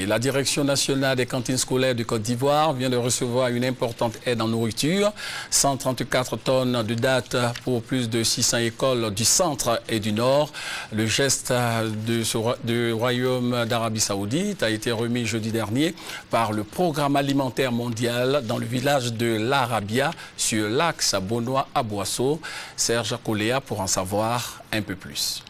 Et la Direction nationale des cantines scolaires du Côte d'Ivoire vient de recevoir une importante aide en nourriture. 134 tonnes de dattes pour plus de 600 écoles du centre et du nord. Le geste du Royaume d'Arabie Saoudite a été remis jeudi dernier par le Programme alimentaire mondial dans le village de l'Arabia sur l'axe Bonois à Boisseau. Serge Coléa pour en savoir un peu plus.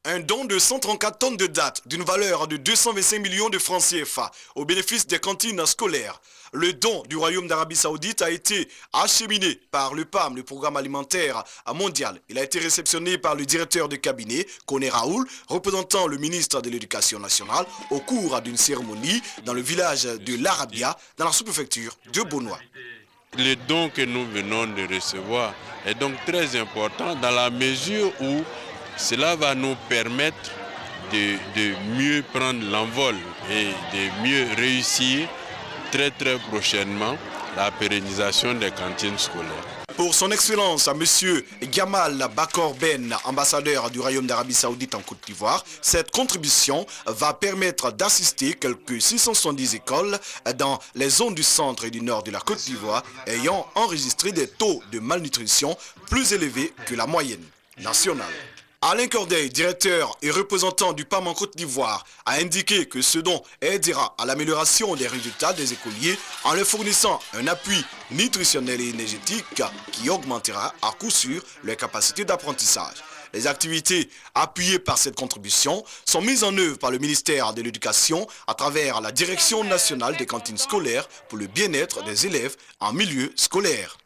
Un don de 134 tonnes de dattes d'une valeur de 225 millions de francs CFA au bénéfice des cantines scolaires. Le don du Royaume d'Arabie Saoudite a été acheminé par le PAM, le Programme alimentaire mondial. Il a été réceptionné par le directeur de cabinet, Koné Raoul, représentant le ministre de l'Éducation nationale, au cours d'une cérémonie dans le village de l'Arabia, dans la sous-préfecture de Bonois. Le don que nous venons de recevoir est donc très important dans la mesure où cela va nous permettre de mieux prendre l'envol et de mieux réussir très prochainement la pérennisation des cantines scolaires. Pour son excellence, M. Gamal Bakor Ben, ambassadeur du Royaume d'Arabie Saoudite en Côte d'Ivoire, cette contribution va permettre d'assister quelques 670 écoles dans les zones du centre et du nord de la Côte d'Ivoire ayant enregistré des taux de malnutrition plus élevés que la moyenne nationale. Alain Corday, directeur et représentant du PAM en Côte d'Ivoire, a indiqué que ce don aidera à l'amélioration des résultats des écoliers en leur fournissant un appui nutritionnel et énergétique qui augmentera à coup sûr leur capacité d'apprentissage. Les activités appuyées par cette contribution sont mises en œuvre par le ministère de l'Éducation à travers la Direction nationale des cantines scolaires pour le bien-être des élèves en milieu scolaire.